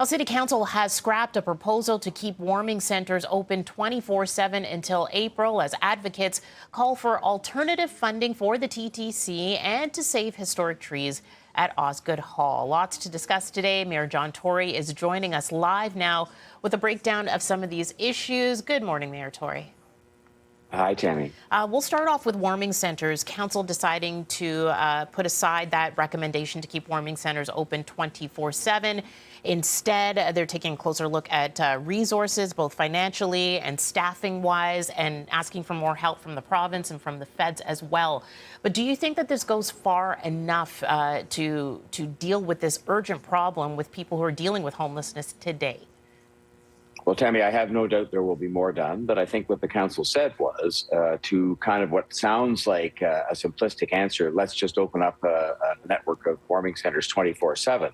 Well, City Council has scrapped a proposal to keep warming centers open 24/7 until April as advocates call for alternative funding for the TTC and to save historic trees at Osgoode Hall. Lots to discuss today. Mayor John Tory is joining us live now with a breakdown of some of these issues. Good morning, Mayor Tory. Hi, Tammie. We'll start off with warming centers. Council deciding to put aside that recommendation to keep warming centers open 24/7. Instead, they're taking a closer look at resources, both financially and staffing wise, and asking for more help from the province and from the feds as well. But do you think that this goes far enough to deal with this urgent problem with people who are dealing with homelessness today? Well, Tammie, I have no doubt there will be more done, but I think what the council said was to kind of what sounds like a simplistic answer, let's just open up a network of warming centers 24/7.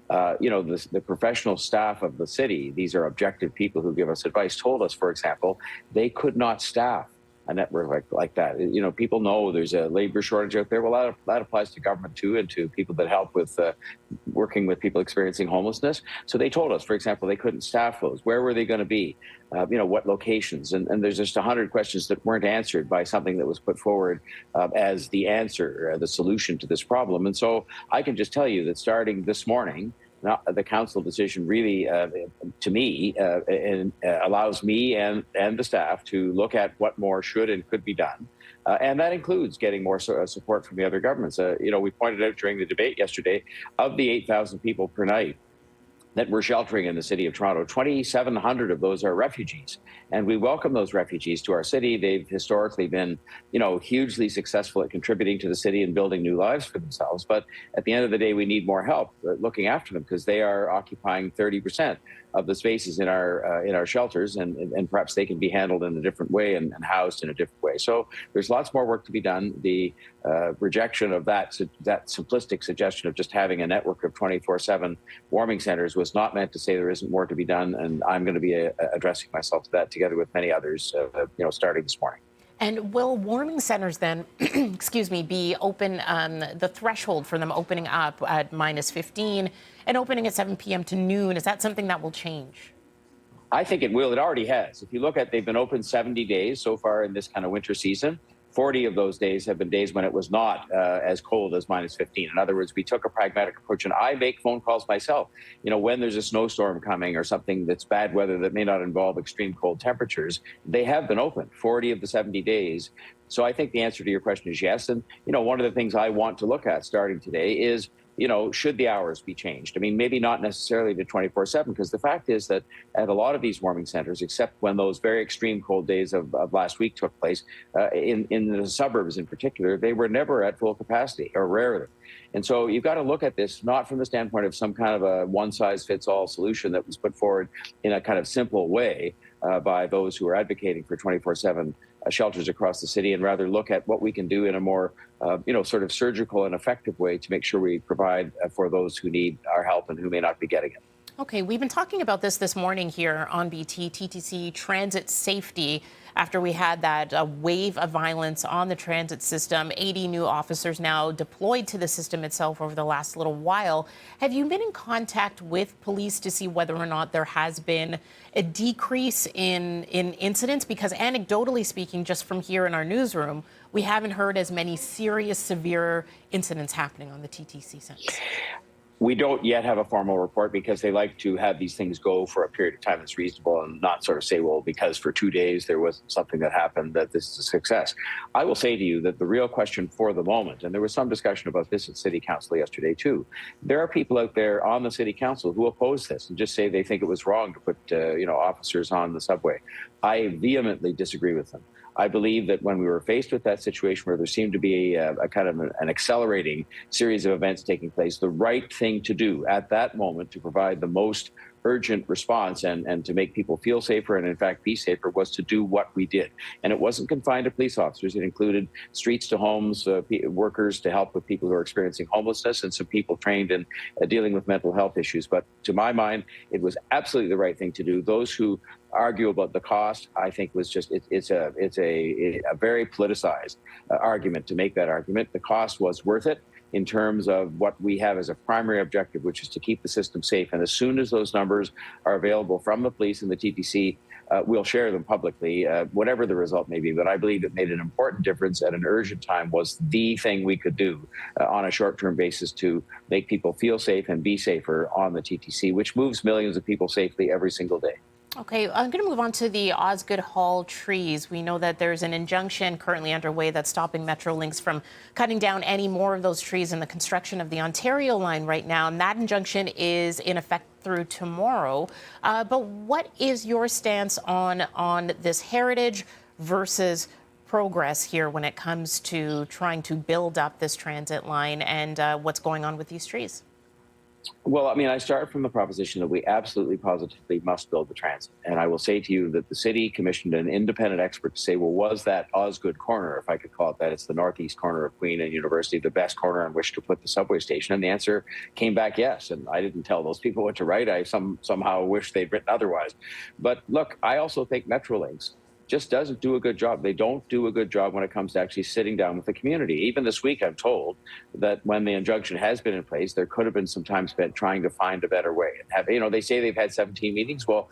The professional staff of the city, these are objective people who give us advice, told us, for example, they could not staff a network like that. People know there's a labor shortage out there. Well, that applies to government too, and to people that help with working with people experiencing homelessness. So they told us, for example, they couldn't staff those. Where were they going to be? What locations? And there's just 100 questions that weren't answered by something that was put forward as the answer, the solution to this problem. And so I can just tell you that starting this morning, the council decision really, to me, allows me and the staff to look at what more should and could be done. And that includes getting more support from the other governments. We pointed out during the debate yesterday, of the 8,000 people per night that we're sheltering in the city of Toronto, 2,700 of those are refugees. And we welcome those refugees to our city. They've historically been, hugely successful at contributing to the city and building new lives for themselves. But at the end of the day, we need more help looking after them because they are occupying 30% of the spaces in our shelters, and perhaps they can be handled in a different way and housed in a different way. So there's lots more work to be done. The rejection of that simplistic suggestion of just having a network of 24/7 warming centers was not meant to say there isn't more to be done, and I'm going to be addressing myself to that together with many others, starting this morning. And will warming centers then, excuse me, be open, the threshold for them opening up at -15 and opening at 7 p.m. to noon? Is that something that will change? I think it will. It already has. If you look at, they've been open 70 days so far in this kind of winter season. 40 of those days have been days when it was not as cold as -15. In other words, we took a pragmatic approach, and I make phone calls myself. When there's a snowstorm coming or something that's bad weather that may not involve extreme cold temperatures, they have been open 40 of the 70 days. So I think the answer to your question is yes. And, one of the things I want to look at starting today is, should the hours be changed? I mean, maybe not necessarily to 24/7, because the fact is that at a lot of these warming centers, except when those very extreme cold days of last week took place, in the suburbs in particular, they were never at full capacity, or rarely. And so you've got to look at this not from the standpoint of some kind of a one-size-fits-all solution that was put forward in a kind of simple way by those who are advocating for 24/7 shelters across the city, and rather look at what we can do in a more, sort of surgical and effective way to make sure we provide for those who need our help and who may not be getting it. Okay, we've been talking about this morning here on BT, TTC transit safety, after we had that wave of violence on the transit system. 80 new officers now deployed to the system itself over the last little while. Have you been in contact with police to see whether or not there has been a decrease in incidents? Because anecdotally speaking, just from here in our newsroom, we haven't heard as many serious, severe incidents happening on the TTC since. We don't yet have a formal report because they like to have these things go for a period of time that's reasonable and not sort of say, well, because for 2 days there was something that happened, that this is a success. I will say to you that the real question for the moment, and there was some discussion about this at City Council yesterday too, there are people out there on the City Council who oppose this and just say they think it was wrong to put officers on the subway. I vehemently disagree with them. I believe that when we were faced with that situation where there seemed to be a kind of an accelerating series of events taking place, the right thing to do at that moment to provide the most urgent response and to make people feel safer and in fact be safer was to do what we did. And it wasn't confined to police officers. It included streets to homes, workers to help with people who are experiencing homelessness, and some people trained in dealing with mental health issues. But to my mind, it was absolutely the right thing to do. Those who argue about the cost, I think was just, it's a very politicized argument to make that argument. The cost was worth it. in terms of what we have as a primary objective, which is to keep the system safe. And as soon as those numbers are available from the police and the TTC, we'll share them publicly, whatever the result may be. But I believe it made an important difference at an urgent time, was the thing we could do on a short-term basis to make people feel safe and be safer on the TTC, which moves millions of people safely every single day. Okay, I'm going to move on to the Osgoode Hall trees. We know that there's an injunction currently underway that's stopping Metrolinx from cutting down any more of those trees in the construction of the Ontario line right now. And that injunction is in effect through tomorrow. But what is your stance on this heritage versus progress here when it comes to trying to build up this transit line and what's going on with these trees? Well, I mean, I start from the proposition that we absolutely positively must build the transit. And I will say to you that the city commissioned an independent expert to say, well, was that Osgoode corner, if I could call it that, it's the northeast corner of Queen and University, the best corner on which to put the subway station? And the answer came back yes. And I didn't tell those people what to write. I somehow wish they'd written otherwise. But look, I also think Metrolinx just doesn't do a good job. They don't do a good job when it comes to actually sitting down with the community. Even this week, I'm told that when the injunction has been in place, there could have been some time spent trying to find a better way. And have, they say they've had 17 meetings. Well,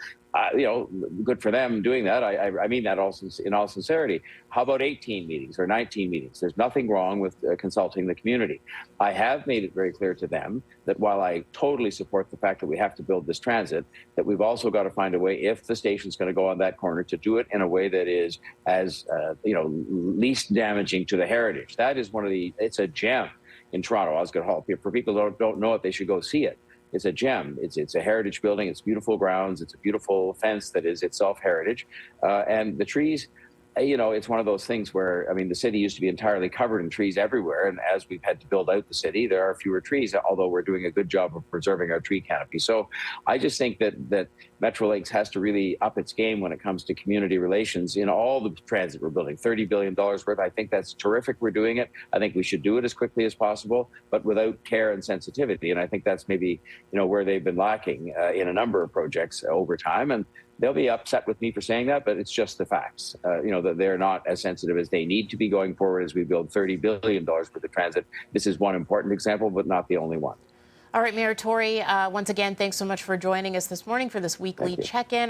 good for them doing that. I mean that also in all sincerity. How about 18 meetings or 19 meetings? There's nothing wrong with consulting the community. I have made it very clear to them that while I totally support the fact that we have to build this transit, that we've also got to find a way, if the station's going to go on that corner, to do it in a way that is as least damaging to the heritage. That is it's a gem in Toronto, Osgoode Hall. For people who don't know it, they should go see it. It's a gem. It's a heritage building. It's beautiful grounds. It's a beautiful fence that is itself heritage. And the trees, it's one of those things where, I mean, the city used to be entirely covered in trees everywhere. And as we've had to build out the city, there are fewer trees, although we're doing a good job of preserving our tree canopy. So I just think that Metrolinx has to really up its game when it comes to community relations in all the transit we're building. $30 billion worth. I think that's terrific. We're doing it. I think we should do it as quickly as possible, but without care and sensitivity. And I think that's maybe, where they've been lacking in a number of projects over time. And they'll be upset with me for saying that, but it's just the facts, that they're not as sensitive as they need to be going forward as we build $30 billion worth of transit. This is one important example, but not the only one. All right, Mayor Tory, once again, thanks so much for joining us this morning for this weekly check-in.